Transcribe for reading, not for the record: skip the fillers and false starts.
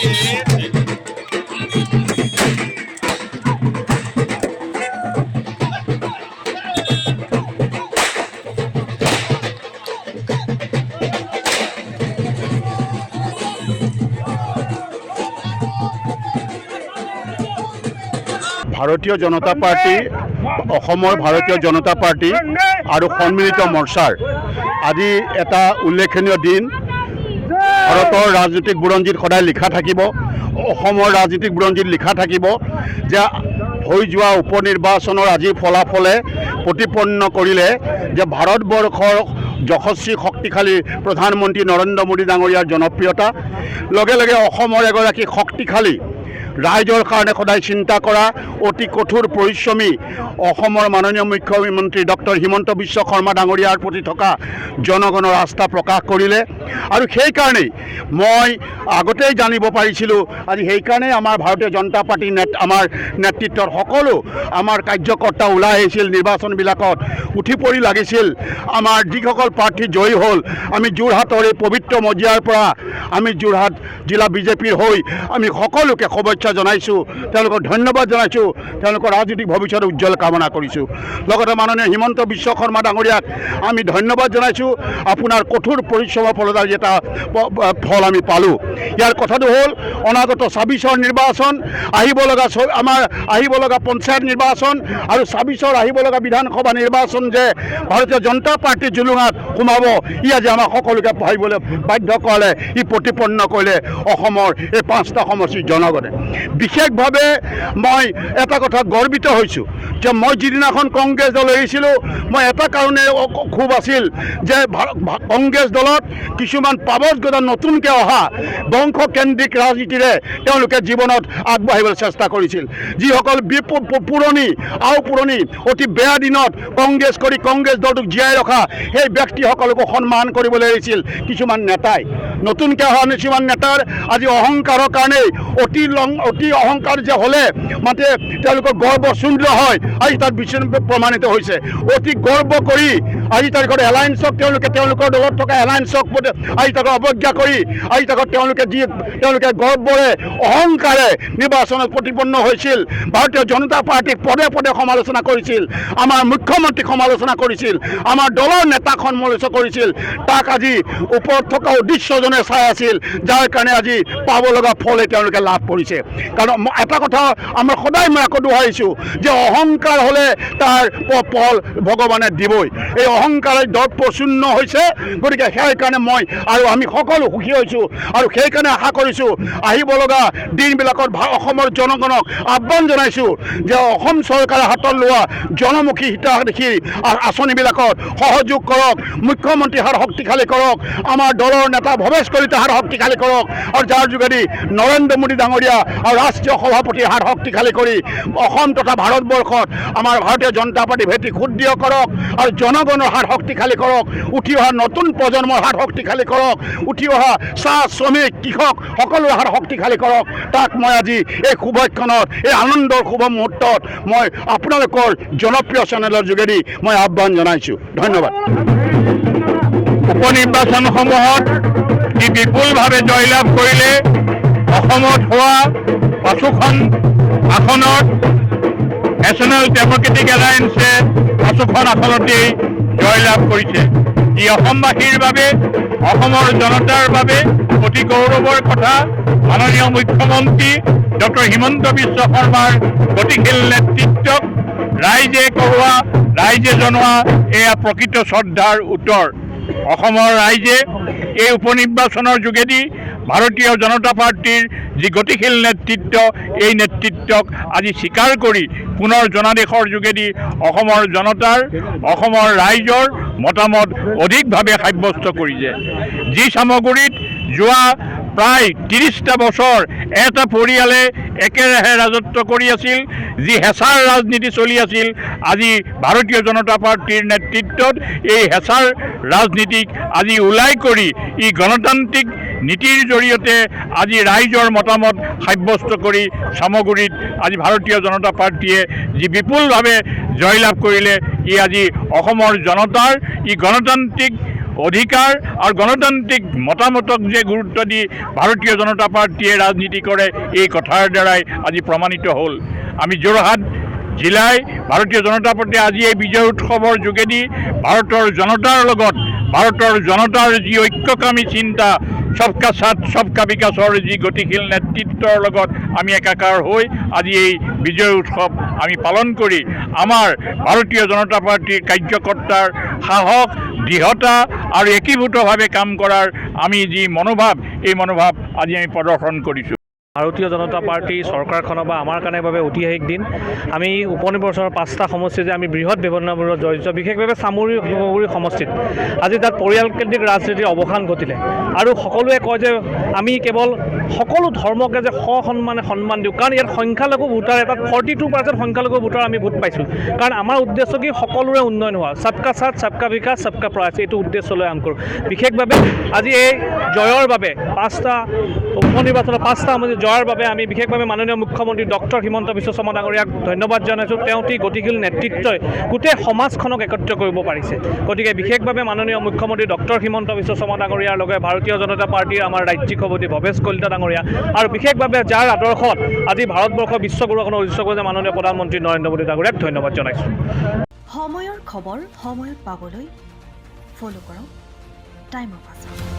ভাৰতীয় জনতা পাৰ্টি, অসমৰ ভাৰতীয় জনতা পাৰ্টি আৰু সন্মিলিত মৰ্চাৰ আজি এটা উল্লেখনীয় দিন। ভাৰতৰ ৰাজনৈতিক বুৰঞ্জীত সদায় লিখা থাকিব, অসমৰ ৰাজনৈতিক বুৰঞ্জীত লিখা থাকিব যে হৈ যোৱা উপনিৰ্বাচনৰ আজি ফলাফলে প্ৰতিপন্ন কৰিলে যে ভাৰতবৰ্ষৰ যশস্বী শক্তিশালী প্ৰধানমন্ত্ৰী নৰেন্দ্ৰ মোদী ডাঙৰীয়াৰ জনপ্ৰিয়তা, লগে লগে অসমৰ এগৰাকী শক্তিশালী ৰাইজৰ কাৰণে সদায় চিন্তা কৰা অতি কঠোৰ পৰিশ্ৰমী অসমৰ মাননীয় মুখ্যমন্ত্ৰী ডক্টৰ হিমন্ত বিশ্ব শৰ্মা ডাঙৰীয়াৰ প্ৰতি থকা জনগণৰ আস্থা প্ৰকাশ কৰিলে। আৰু সেইকাৰণেই মই আগতেই জানিব পাৰিছিলোঁ, আজি সেইকাৰণেই আমাৰ ভাৰতীয় জনতা পাৰ্টি আমাৰ নেতৃত্বত সকলো আমাৰ কাৰ্যকৰ্তা ওলাই আহিছিল, নিৰ্বাচনবিলাকত উঠি পৰি লাগিছিল। আমাৰ যিসকল প্ৰাৰ্থী জয়ী হ'ল, আমি যোৰহাটৰ এই পবিত্ৰ মজিয়াৰ পৰা আমি যোৰহাট জিলা বিজেপিৰ হৈ আমি সকলোকে শুভেচ্ছা জনাইছোঁ, তেওঁলোকক ধন্যবাদ জনাইছোঁ, তেওঁলোকৰ ৰাজনৈতিক ভৱিষ্যত উজ্জ্বল কামনা কৰিছোঁ। লগতে মাননীয় হিমন্ত বিশ্ব শৰ্মা ডাঙৰীয়াক আমি ধন্যবাদ জনাইছোঁ, আপোনাৰ কঠোৰ পৰিশ্ৰমৰ ফলত আজি এটা ফল আমি পালোঁ। ইয়াৰ কথাটো হ'ল অনাগত ২৬ৰ নিৰ্বাচন, আমাৰ আহিব লগা পঞ্চায়ত নিৰ্বাচন আৰু ২৬ৰ আহিব লগা বিধানসভা নিৰ্বাচন যে ভাৰতীয় জনতা পাৰ্টিৰ জুলুঙাত সোমাব, ই আজি আমাক সকলোকে ভাবিবলৈ বাধ্য কৰালে, ই প্ৰতিপন্ন কৰিলে অসমৰ এই ৫টা সমষ্টিৰ জনগণে। বিশেষভাৱে মই এটা কথা গৰ্বিত হৈছোঁ যে মই যিদিনাখন কংগ্ৰেছ দল এৰিছিলোঁ, মই এটা কাৰণে ক্ষোভ আছিল যে কংগ্ৰেছ দলত কিছুমান পাৱজগদা নতুনকৈ অহা বংশকেন্দ্ৰিক ৰাজনীতিৰে তেওঁলোকে জীৱনত আগবাঢ়িবলৈ চেষ্টা কৰিছিল। যিসকল পুৰণি অতি বেয়া দিনত কংগ্ৰেছ কৰি কংগ্ৰেছ দলটোক জীয়াই ৰখা সেই ব্যক্তিসকলকো সন্মান কৰিবলৈ এৰিছিল কিছুমান নেতাই। নতুনকৈ অহা কিছুমান নেতাৰ আজি অহংকাৰৰ কাৰণেই অতি অহংকাৰ যে হ'লে মাতে তেওঁলোকৰ গৰ্ব চূৰ্ণ হয়, আজি তাত প্ৰমাণিত হৈছে। অতি গৰ্ব কৰি আজি তাৰিখত এলায়েন্সক তেওঁলোকৰ দলত থকা এলায়েন্সক আজি তাক অৱজ্ঞা কৰি আজি তাকত তেওঁলোকে গৰ্বৰে অহংকাৰে নিৰ্বাচনত প্ৰতিপন্ন হৈছিল। ভাৰতীয় জনতা পাৰ্টীক পদে পদে সমালোচনা কৰিছিল, আমাৰ মুখ্যমন্ত্ৰীক সমালোচনা কৰিছিল, আমাৰ দলৰ নেতাক সমালোচনা কৰিছিল। তাক আজি ওপৰত থকা উদ্দেশ্যজনে চাই আছিল, যাৰ কাৰণে আজি পাব লগা ফলে তেওঁলোকে লাভ কৰিছে। কাৰণ এটা কথা আমাৰ সদায় মই আকৌ দোহাৰিছোঁ যে অহংকাৰ হ'লে তাৰ ফল ভগৱানে দিবই। এই অহংকাৰে দৰ্পশূন্য হৈছে, গতিকে সেইকাৰণে মই আৰু আমি সকলো সুখী হৈছোঁ আৰু সেইকাৰণে আশা কৰিছোঁ আহিব লগা দিনবিলাকত অসমৰ জনগণক আহ্বান জনাইছোঁ যে অসম চৰকাৰে হাতত লোৱা জনমুখী হিতাধিকাৰী আঁচনিবিলাকত সহযোগ কৰক, মুখ্যমন্ত্ৰীৰ হাত শক্তিশালী কৰক, আমাৰ দলৰ নেতা ভৱেশ কলিতাৰ হাত শক্তিশালী কৰক আৰু যাৰ যোগেদি নৰেন্দ্ৰ মোদী ডাঙৰীয়া আৰু ৰাষ্ট্ৰীয় সভাপতিৰ হাত শক্তিশালী কৰি অসম তথা ভাৰতবৰ্ষত আমাৰ ভাৰতীয় জনতা পাৰ্টি ভেটি সুদৃঢ় কৰক আৰু জনগণৰ হাত শক্তিশালী কৰক, উঠি অহা নতুন প্ৰজন্মৰ হাত শক্তিশালী কৰক, উঠি অহা চাহ শ্ৰমিক কৃষক সকলোৰে হাত শক্তিশালী কৰক। তাক মই আজি এই শুভক্ষণত, এই আনন্দৰ শুভ মুহূৰ্তত মই আপোনালোকৰ জনপ্ৰিয় চেনেলৰ যোগেদি মই আহ্বান জনাইছোঁ। ধন্যবাদ। উপনিৰ্বাচনসমূহত যি বিপুলভাৱে জয়লাভ কৰিলে, অসমত হোৱা ৫খন আসনত নেশ্যনেল ডেমক্ৰেটিক এলায়েন্সে ৫খন আসনতেই জয়লাভ কৰিছে। ই অসমবাসীৰ বাবে, অসমৰ জনতাৰ বাবে অতি গৌৰৱৰ কথা। মাননীয় মুখ্যমন্ত্ৰী ডক্টৰ হিমন্ত বিশ্ব শৰ্মাৰ গতিশীল নেতৃত্বক ৰাইজে কৰোৱা, ৰাইজে জনোৱা এয়া প্ৰকৃত শ্ৰদ্ধাৰ উত্তৰ। অসমৰ ৰাইজে এই উপনিৰ্বাচনৰ যোগেদি ভাৰতীয় জনতা পাৰ্টিৰ যি গতিশীল নেতৃত্ব, এই নেতৃত্বক আজি স্বীকাৰ কৰি পুনৰ জনাদেশৰ যোগেদি অসমৰ জনতাৰ, অসমৰ ৰাইজৰ মতামত অধিকভাৱে সাব্যস্ত কৰিছে। যি চামগুৰিত যোৱা প্ৰায় ৩০টা বছৰ এটা পৰিয়ালে একেৰাহে ৰাজত্ব কৰি আছিল, যি হেঁচাৰ ৰাজনীতি চলি আছিল, আজি ভাৰতীয় জনতা পাৰ্টিৰ নেতৃত্বত এই হেঁচাৰ ৰাজনীতিক আজি ওলাই কৰি ই গণতান্ত্ৰিক নীতিৰ জৰিয়তে আজি ৰাইজৰ মতামত সাব্যস্ত কৰি চামগুৰিত আজি ভাৰতীয় জনতা পাৰ্টীয়ে যি বিপুলভাৱে জয়লাভ কৰিলে, ই আজি অসমৰ জনতাৰ ই গণতান্ত্ৰিক অধিকাৰ আৰু গণতান্ত্ৰিক মতামতক যে গুৰুত্ব দি ভাৰতীয় জনতা পাৰ্টীয়ে ৰাজনীতি কৰে এই কথাৰ দ্বাৰাই আজি প্ৰমাণিত হ'ল। আমি যোৰহাট জিলাই ভাৰতীয় জনতা পাৰ্টীয়ে আজি এই বিজয় উৎসৱৰ যোগেদি ভাৰতৰ জনতাৰ লগত ভাৰতৰ জনতাৰ যি ঐক্যকামী চিন্তা সবকা সাথ সবকা বিকাশৰ যি গতিশীল নেতৃত্বৰ লগত আমি একাকাৰ হৈ আজি এই বিজয় উৎসৱ আমি পালন কৰি আমাৰ ভাৰতীয় জনতা পাৰ্টীৰ কাৰ্যকৰ্তাৰ সাহস দৃঢ়তা আৰু একীভূতভাৱে কাম কৰাৰ আমি যি মনোভাৱ এই মনোভাৱ আজি আমি প্ৰদৰ্শন কৰিছোঁ। ভাৰতীয় জনতা পাৰ্টি চৰকাৰখনৰ বা আমাৰ কাৰণে বাবে ঐতিহাসিক দিন। আমি উপনিৰ্বাচনৰ 5টা সমষ্টিত যে আমি বৃহৎ ব্যৱধানবোৰত জড়িত, বিশেষভাৱে চামগুৰি সমষ্টিত আজি তাত পৰিয়ালকেন্দ্ৰিক ৰাজনীতিৰ অৱসান ঘটিলে আৰু সকলোৱে কয় যে আমি কেৱল সকলো ধৰ্মকে যে সন্মান দিওঁ, কাৰণ ইয়াত সংখ্যালঘু ভোটাৰ এটা 42% সংখ্যালঘু ভোটাৰ আমি ভোট পাইছোঁ। কাৰণ আমাৰ উদ্দেশ্য কি সকলোৰে উন্নয়ন হোৱা, সবকা সাথ সবকা বিকাশ সবকা প্ৰয়াস, এইটো উদ্দেশ্য লৈ কাম কৰোঁ। বিশেষভাৱে আজি এই জয়ৰ বাবে 5টা উপনিৰ্বাচনৰ 5টা সমষ্টি জয়ৰ বাবে আমি বিশেষভাৱে মাননীয় মুখ্যমন্ত্ৰী ডক্টৰ হিমন্ত বিশ্ব শৰ্মা ডাঙৰীয়াক ধন্যবাদ জনাইছোঁ। তেওঁ অতি গতিশীল নেতৃত্বই গোটেই সমাজখনক একত্ৰিত কৰিব পাৰিছে। গতিকে বিশেষভাৱে মাননীয় মুখ্যমন্ত্ৰী ডক্টৰ হিমন্ত বিশ্ব শৰ্মা ডাঙৰীয়াৰ লগে ভাৰতীয় জনতা পাৰ্টীৰ আমাৰ ৰাজ্যিক সভাপতি ভৱেশ কলিতা ডাঙৰীয়া আৰু বিশেষভাৱে যাৰ আদৰ্শত আজি ভাৰতবৰ্ষৰ বিশ্বগুৰুখনৰ অধিষ্ঠ কৰিছে মাননীয় প্ৰধানমন্ত্ৰী নৰেন্দ্ৰ মোদী ডাঙৰীয়াক ধন্যবাদ জনাইছোঁ। সময়ৰ খবৰ সময়ত পাবলৈ ফ'ল' কৰক টাইম অফ আছাম।